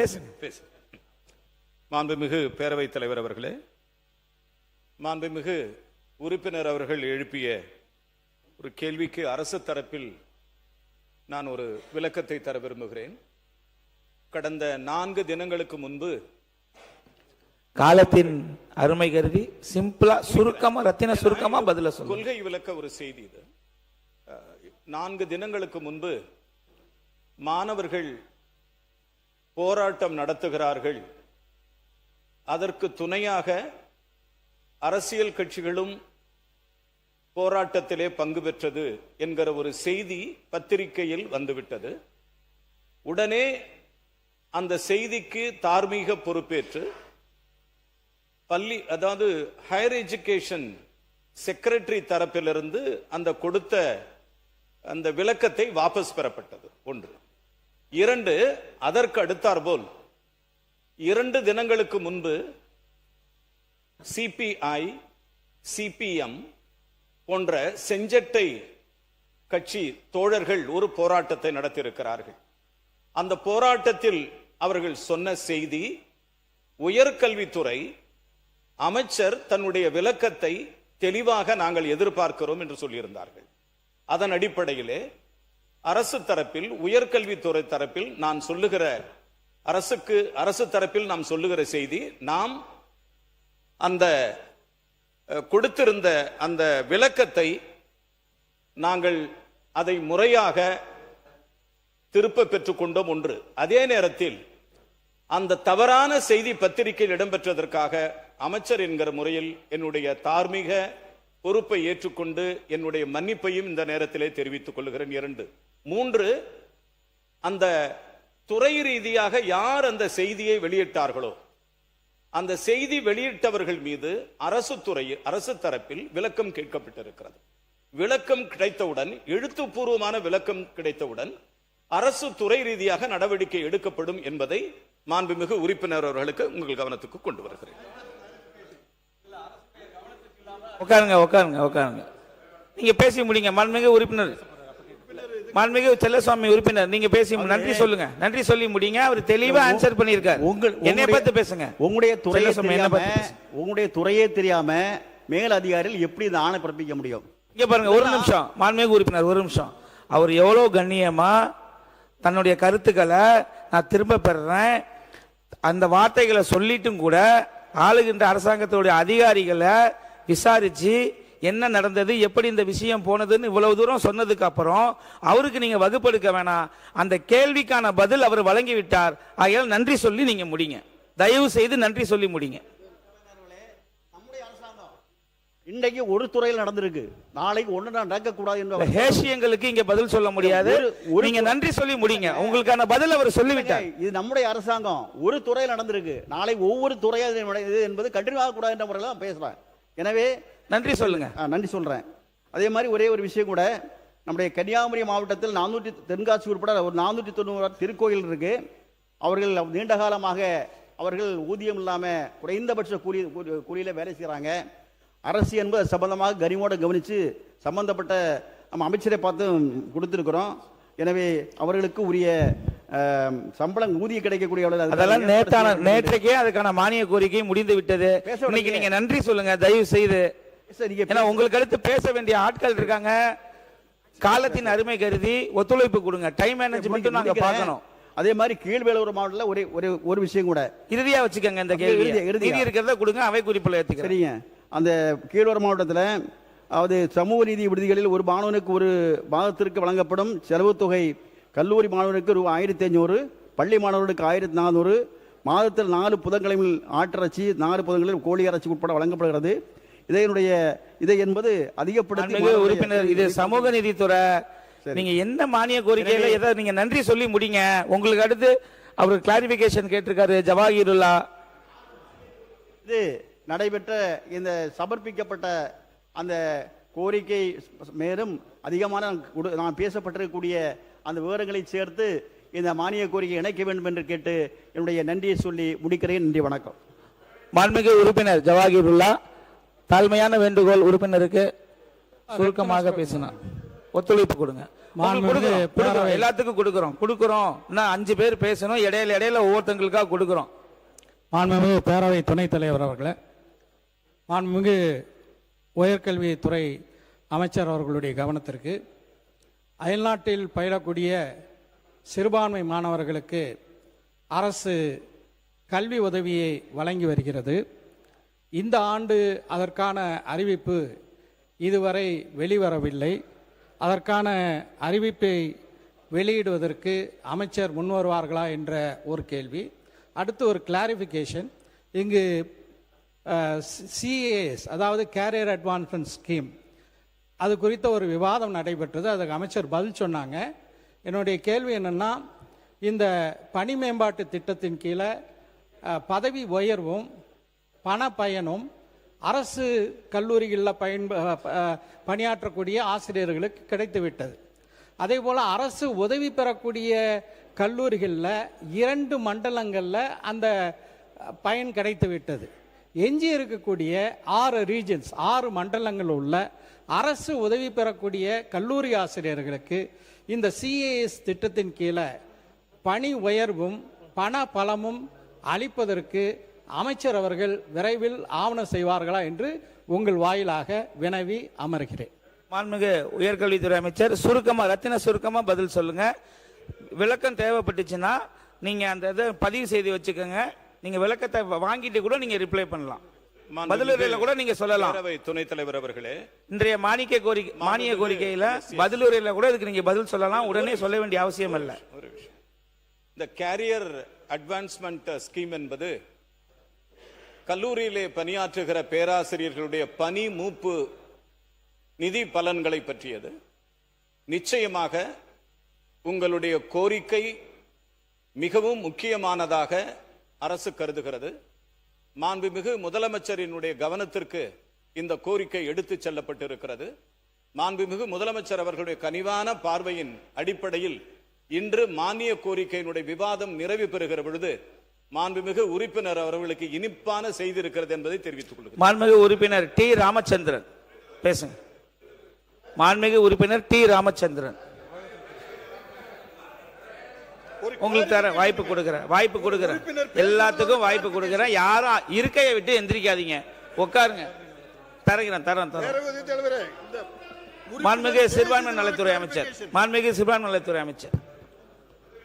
பேசு. மாண்புமிகு பேரவைத் தலைவர் அவர்களே, மாண்புமிகு உறுப்பினர் அவர்கள் எழுப்பிய ஒரு கேள்விக்கு அரசு தரப்பில் நான் ஒரு விளக்கத்தை தர விரும்புகிறேன். கடந்த 4 தினங்களுக்கு முன்பு, காலத்தின் அருமை கருதி சிம்பிளா சுருக்கமா ரத்தின சுருக்கமா பதில சொல்லுங்க. கொள்கை விளக்க ஒரு செய்தி இது. 4 தினங்களுக்கு முன்பு மாணவர்கள் போராட்டம் நடத்துகிறார்கள், அதற்கு துணையாக அரசியல் கட்சிகளும் போராட்டத்திலே பங்கு பெற்றது என்கிற ஒரு செய்தி பத்திரிகையில் வந்துவிட்டது. உடனே அந்த செய்திக்கு தார்மீக பொறுப்பேற்று அதாவது ஹையர் எஜுகேஷன் செக்ரட்டரி தரப்பிலிருந்து அந்த கொடுத்த அந்த விளக்கத்தை வாபஸ் பெறப்பட்டது. 1. 2, அதற்கு அடுத்தாற்போல் 2 தினங்களுக்கு முன்பு சிபிஐ, சிபிஎம் போன்ற செஞ்சட்டை கட்சி தோழர்கள் ஒரு போராட்டத்தை நடத்தியிருக்கிறார்கள். அந்த போராட்டத்தில் அவர்கள் சொன்ன செய்தி, உயர்கல்வித்துறை அமைச்சர் தன்னுடைய விளக்கத்தை தெளிவாக நாங்கள் எதிர்பார்க்கிறோம் என்று சொல்லியிருந்தார்கள். அதன் அடிப்படையிலே அரசு தரப்பில், உயர்கல்வித்துறை தரப்பில் நான் சொல்லுகிற அரசு தரப்பில் நாம் சொல்லுகிற செய்தி, நாம் அந்த கொடுத்திருந்த அந்த விளக்கத்தை நாங்கள் அதை முறையாக திருப்ப பெற்றுக் கொண்டோம். 1. அதே நேரத்தில் அந்த தவறான செய்தி பத்திரிகையில் இடம்பெற்றதற்காக அமைச்சர் என்கிற முறையில் என்னுடைய தார்மீக பொறுப்பை ஏற்றுக்கொண்டு என்னுடைய மன்னிப்பையும் இந்த நேரத்திலே தெரிவித்துக் கொள்கிறேன். 2. 3, அந்த துறை ரீதியாக யார் அந்த செய்தியை வெளியிட்டார்களோ அந்த செய்தி வெளியிட்டவர்கள் மீது அரசு தரப்பில் விளக்கம் கேட்கப்பட்டிருக்கிறது. விளக்கம் கிடைத்தவுடன், எழுத்துப்பூர்வமான விளக்கம் கிடைத்தவுடன் அரசு துறை ரீதியாக நடவடிக்கை எடுக்கப்படும் என்பதை மாண்புமிகு உறுப்பினர் அவர்களுக்கு உங்கள் கவனத்துக்கு கொண்டு வருகிறேன். உட்காருங்க. நீங்க பேசி முடிங்க. மாண்புமிகு உறுப்பினர், மாண்புமிகு செல்லசுவாமி உறுப்பினர், நீங்க பேசி நன்றி சொல்லுங்க. நன்றி சொல்லி முடிங்க. அவர் தெளிவா ஆன்சர் பண்ணியிருக்கார். என்னை பத்தி பேசுங்க. உங்களுடைய துறையே தெரியாம மேல் அதிகாரிகள் எப்படி இந்த ஆணை பிறப்பிக்க முடியும்? இங்க பாருங்க, ஒரு நிமிஷம். மாண்புமிகு உறுப்பினர், ஒரு நிமிஷம். அவர் எவ்வளவு கண்ணியமா தன்னுடைய கருத்துக்களை நான் திரும்ப பெறேன், அந்த வார்த்தைகளை சொல்லிட்டும் கூட ஆளுகின்ற அரசாங்கத்துடைய அதிகாரிகளை விசாரிச்சு என்ன நடந்தது, எப்படி இந்த விஷயம் போனதுன்னு இவ்வளவு தூரம் சொன்னதுக்கு அப்புறம் அவருக்கு நீங்க வகுப்பெடுக்க வேணாம். அந்த கேள்விக்கான பதில் அவர் வழங்கிவிட்டார். ஆகையால் நன்றி சொல்லி நீங்க முடிங்க. தயவு செய்து நன்றி சொல்லி முடிங்க. இன்றைக்கு ஒரு துறையில் நடந்திருக்கு, நாளைக்கு ஒன்று நடக்க கூடாது என்ற ஹேஷியங்களுக்கு இங்க பதில் சொல்ல முடியாது. நீங்க நன்றி சொல்லி முடிங்க. உங்களுக்கான பதில் அவர் சொல்லிவிட்டார். இது நம்முடைய அரசாங்கம், ஒரு துறையில் நடந்திருக்கு, நாளை ஒவ்வொரு துறையாக என்பது கண்டினியூ ஆகக்கூடாது என்ற முறையில் தான் பேசுறேன். எனவே நன்றி சொல்லுங்க. நன்றி சொல்றேன். அதே மாதிரி ஒரே ஒரு விஷயம் கூட, நம்முடைய கன்னியாகுமரி மாவட்டத்தில் 400 தென்காசி உட்பட ஒரு 490 திருக்கோயில் இருக்கு. அவர்கள் நீண்ட காலமாக அவர்கள் ஊதியம் இல்லாம குறைந்தபட்ச கூலியில வேலை செய்யறாங்க. அரசு என்பது சம்பந்தமாக கனிமோட கவனித்து சம்பந்தப்பட்ட நம்ம அமைச்சரை பார்த்து கொடுத்திருக்கிறோம். எனவே அவர்களுக்கு உரிய சம்பளம் ஊதியம் கிடைக்கக்கூடிய அதெல்லாம் நேற்றைக்கே அதுக்கான மானிய கோரிக்கை முடிந்து விட்டது. இன்னைக்கு நீங்க நன்றி சொல்லுங்க தயவு செய்து. உங்களுக்கு அடுத்து பேச வேண்டிய ஆட்கள் இருக்காங்க. காலத்தின் அருமை கருதி ஒத்துழைப்பு கொடுங்க. டைம் மேனேஜ்மெண்ட் நாங்க பார்க்கணும். அதே மாதிரி கீழ்வேலூர் மாவட்டத்தில் ஒரு விஷயம் கூட இறுதியா வச்சுக்கோங்க. இந்த கேள்வி இறுதி இருக்கிறத கொடுங்க, அவை குறிப்பில் ஏத்துக்க. சரிங்க. அந்த கீழ்வேலூர் மாவட்டத்தில் அதாவது சமூக நீதி விடுதிகளில் ஒரு மாணவனுக்கு ஒரு மாதத்திற்கு வழங்கப்படும் செலவு தொகை கல்லூரி மாணவனுக்கு ரூ. 1500, பள்ளி மாணவர்களுக்கு 1400, மாதத்தில் 4 புதன்கிழமையில் ஆட்டிறைச்சி, 4 புதன்களில் கோழி இறைச்சி உட்பட வழங்கப்படுகிறது. இதை என்பது அதிகப்படுத்தி உறுப்பினர், இது சமூக நீதித்துறை. நீங்க என்ன மானிய கோரிக்கையில ஏதாவது நீங்க நன்றி சொல்லி முடிங்க. உங்களுக்கு அடுத்து அவர் கிளாரிபிகேஷன் கேட்டிருக்காரு ஜவாஹிருல்லா. இது நடைபெற்ற இந்த சமர்ப்பிக்கப்பட்ட அந்த கோரிக்கை மேலும் அதிகமான நான் பேசப்பட்டிருக்கக்கூடிய அந்த விவரங்களை சேர்த்து இந்த மானிய கோரிக்கை இணைக்க வேண்டும் என்று கேட்டு என்னுடைய நன்றியை சொல்லி முடிக்கிறேன். நன்றி, வணக்கம். மாண்புமிகு உறுப்பினர் ஜவாஹிருல்லா, தாழ்மையான வேண்டுகோள் உறுப்பினருக்கு சுருக்கமாக பேசினார். ஒத்துழைப்பு கொடுங்க. கொடுக்குறோம், எல்லாத்துக்கும் கொடுக்குறோம். இன்னும் 5 பேர் பேசணும். இடையில ஒவ்வொருத்தங்களுக்காக கொடுக்குறோம். மாண்புமிகு பேரவை துணைத் தலைவர் அவர்களே, மாண்புமிகு உயர்கல்வித்துறை அமைச்சர் அவர்களுடைய கவனத்திற்கு, அயல்நாட்டில் பயிலக்கூடிய சிறுபான்மை மாணவர்களுக்கு அரசு கல்வி உதவியை வழங்கி வருகிறது. இந்த ஆண்டு அதற்கான அறிவிப்பு இதுவரை வெளிவரவில்லை. அதற்கான அறிவிப்பை வெளியிடுவதற்கு அமைச்சர் முன்வருவார்களா என்ற ஒரு கேள்வி. அடுத்து ஒரு கிளாரிஃபிகேஷன். இங்கு சிஏஎஸ், அதாவது கேரியர் அட்வான்ஸ்மெண்ட் ஸ்கீம், அது குறித்த ஒரு விவாதம் நடைபெற்றது. அதுக்கு அமைச்சர் பதில் சொன்னாங்க. என்னுடைய கேள்வி என்னென்னா, இந்த பணி மேம்பாட்டு திட்டத்தின் கீழே பதவி உயர்வும் பண பயனும் அரசு கல்லூரிகளில் பணியாற்றக்கூடிய ஆசிரியர்களுக்கு கிடைத்துவிட்டது. அதே போல் அரசு உதவி பெறக்கூடிய கல்லூரிகளில் 2 மண்டலங்களில் அந்த பயன் கிடைத்து விட்டது. எஞ்சி இருக்கக்கூடிய 6 ரீஜன்ஸ், 6 மண்டலங்கள் உள்ள அரசு உதவி பெறக்கூடிய கல்லூரி ஆசிரியர்களுக்கு இந்த சிஏஎஸ் திட்டத்தின் கீழே பணி உயர்வும் பண பலமும் அளிப்பதற்கு அமைச்சர் அவர்கள் விரைவில் ஆவணம் செய்வார்களா என்று உங்கள் வாயிலாக வினவி அமர்கிறேன். மாண்புமிகு உயர்கல்வித்துறை அமைச்சர் ரத்தின சுருக்கமா பதில் சொல்லுங்க. விளக்கம் தேவைப்பட்டுச்சுன்னா நீங்க அந்த இதை பதிவு செய்து வச்சுக்கோங்க. நீங்க விளக்கத்தை வாங்கிட்டு கூட நீங்க ரிப்ளை பண்ணலாம். பதிலுரையில கூட நீங்க சொல்லலாம். துணைத் தலைவர் அவர்களே, இன்றைய மானிய கோரிக்கையில பதிலுரையில கூட இதுக்கு நீங்க பதில் சொல்லலாம். உடனே சொல்ல வேண்டிய அவசியம் இல்லை. ஒரு விஷயம், இந்த கேரியர் அட்வான்ஸ்மெண்ட் ஸ்கீம் என்பது கல்லூரியிலே பணியாற்றுகிற பேராசிரியர்களுடைய பணி மூப்பு நிதி பலன்களை பற்றியது. நிச்சயமாக உங்களுடைய கோரிக்கை மிகவும் முக்கியமானதாக அரசு கருதுகிறது. மாண்புமிகு முதலமைச்சரினுடைய கவனத்திற்கு இந்த கோரிக்கை எடுத்துச் செல்லப்பட்டிருக்கிறது. மாண்புமிகு முதலமைச்சர் அவர்களுடைய கனிவான பார்வையின் அடிப்படையில் இன்று மானிய கோரிக்கையினுடைய விவாதம் நிறைவு பெறுகிற பொழுது மாண்புமிகு உறுப்பினர் அவர்களுக்கு இனிப்பான செய்தி இருக்கிறது என்பதை தெரிவித்துக் கொள்கிறேன். மாண்புமிகு உறுப்பினர் டி ராமச்சந்திரன் பேசுங்க. மாண்புமிகு உறுப்பினர் டி ராமச்சந்திரன், உங்களுக்கு தர வாய்ப்பு கொடுக்கிறேன். எல்லாத்துக்கும் வாய்ப்பு கொடுக்கிறேன். யாரும் இருக்கையை விட்டு எந்திரிக்காதீங்க, உட்காருங்க. தரேன். மாண்புமிகு சிறுபான்மை நலத்துறை அமைச்சர்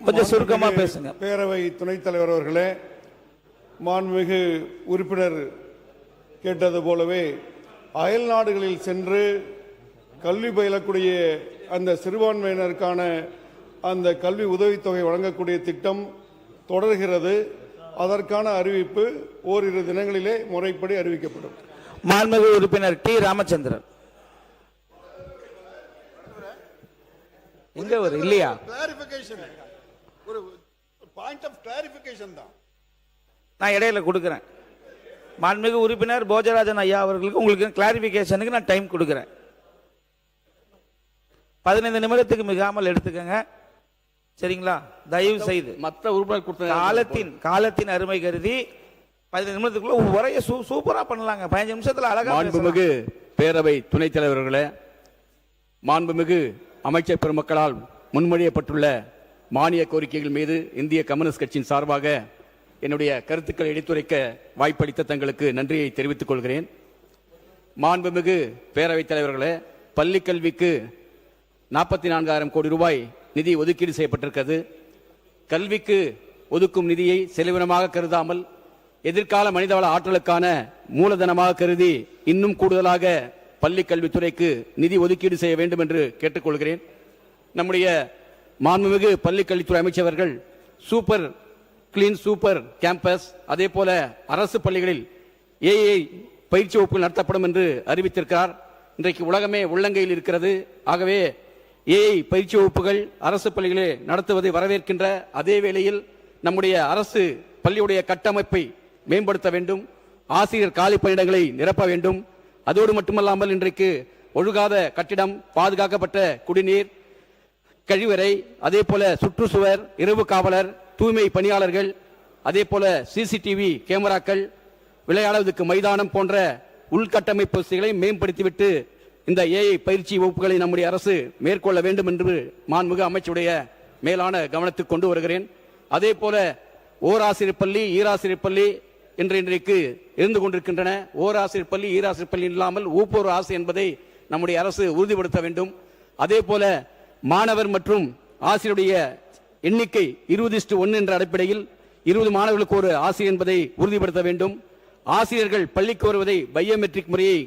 கொஞ்சம் சுருக்கமா பேசுங்க. பேரவை துணைத் தலைவர் அவர்களே, மாண்புமிகு உறுப்பினர் கேட்டது போலவே அயல் நாடுகளில் சென்று கல்வி பயிலக்கூடிய அந்த சிறுபான்மையினருக்கான அந்த கல்வி உதவித்தொகை வழங்கக்கூடிய திட்டம் தொடர்கிறது. அதற்கான அறிவிப்பு ஓரிரு தினங்களிலே முறைப்படி அறிவிக்கப்படும். மாண்புமிகு உறுப்பினர் டி ராமச்சந்திரன் எங்க ஒரு இல்லையா? ஒரு பாயிண்ட் ஆஃப் கிளாரிஃபிகேஷன் தான் நான் இடையில கொடுக்கிறேன். மாண்புமிகு உறுப்பினர் போஜராஜன் ஐயா அவர்களுக்கு உங்களுக்கு கிளாரிஃபிகேஷனுக்கு நான் டைம் கொடுக்கிறேன். 15 நிமிடத்துக்கு மிகாமல் எடுத்துக்கங்க, சரிங்களா? தயவு செய்து மற்ற உறுப்பினர் காலத்தின் அருமை கருதி 15 நிமிடத்துக்குள்ள உரையை சூப்பரா பண்ணலாங்க. 15 நிமிஷத்துல அழகா. மாண்புமிகு பேரவை துணைத் தலைவர்களே, மாண்புமிகு அமைச்சர் பெருமக்களால் முன்மொழியப்பட்டுள்ள மானிய கோரிக்கைகள் மீது இந்திய கம்யூனிஸ்ட் கட்சியின் சார்பாக என்னுடைய கருத்துக்களை எடுத்துரைக்க வாய்ப்பளித்த தங்களுக்கு நன்றியை தெரிவித்துக் கொள்கிறேன். மாண்புமிகு பேரவைத் தலைவர்களே, பள்ளி கல்விக்கு 44,000 கோடி ரூபாய் நிதி ஒதுக்கீடு செய்யப்பட்டிருக்கிறது. கல்விக்கு ஒதுக்கும் நிதியை செலவினமாக கருதாமல் எதிர்கால மனிதவள ஆற்றலுக்கான மூலதனமாக கருதி இன்னும் கூடுதலாக பள்ளி கல்வித்துறைக்கு நிதி ஒதுக்கீடு செய்ய வேண்டும் என்று கேட்டுக்கொள்கிறேன். நம்முடைய மாண்புமிகு பள்ளி கல்வித்துறை அமைச்சர்கள் சூப்பர் கிளீன் சூப்பர் கேம்பஸ், அதே போல அரசு பள்ளிகளில் ஏஐ பயிற்சி வகுப்புகள் நடத்தப்படும் என்று அறிவித்திருக்கிறார். இன்றைக்கு உலகமே உள்ளங்கையில் இருக்கிறது. ஆகவே ஏஐ பயிற்சி வகுப்புகள் அரசு பள்ளிகளில் நடத்துவதை வரவேற்கின்ற அதே வேளையில் நம்முடைய அரசு பள்ளியுடைய கட்டமைப்பை மேம்படுத்த வேண்டும், ஆசிரியர் காலி பணியிடங்களை நிரப்ப வேண்டும். அதோடு மட்டுமல்லாமல் இன்றைக்கு ஒழுகாத கட்டிடம், பாதுகாக்கப்பட்ட குடிநீர், கழிவறை, அதே போல சுற்றுச்சுவர், இரவு காவலர், தூய்மை பணியாளர்கள், அதே போல சிசிடிவி கேமராக்கள், விளையாடுவதற்கு மைதானம் போன்ற உள்கட்டமைப்பு வசதிகளை மேம்படுத்திவிட்டு இந்த ஏஐ பயிற்சி வகுப்புகளை நம்முடைய அரசு மேற்கொள்ள வேண்டும் என்று மாண்புமிகு அமைச்சருடைய மேலான கவனத்துக்கு கொண்டு வருகிறேன். அதே போல ஓராசிரியர் பள்ளி, ஈராசிரியர் பள்ளி என்று இன்றைக்கு இருந்து கொண்டிருக்கின்றன. ஓராசிரியர் பள்ளி, ஈராசிரியர் பள்ளி இல்லாமல் ஊப்போர் ஆசை என்பதை நம்முடைய அரசு உறுதிப்படுத்த வேண்டும். அதே போல மாணவர் மற்றும் ஆசிரியருடைய எண்ணிக்கை 20:1 என்ற அடிப்படையில் 20 மாணவர்களுக்கு ஒரு ஆசிரியர் என்பதை உறுதிப்படுத்த வேண்டும். ஆசிரியர்கள் பள்ளிக்கு வருவதை பயோமெட்ரிக் முறையை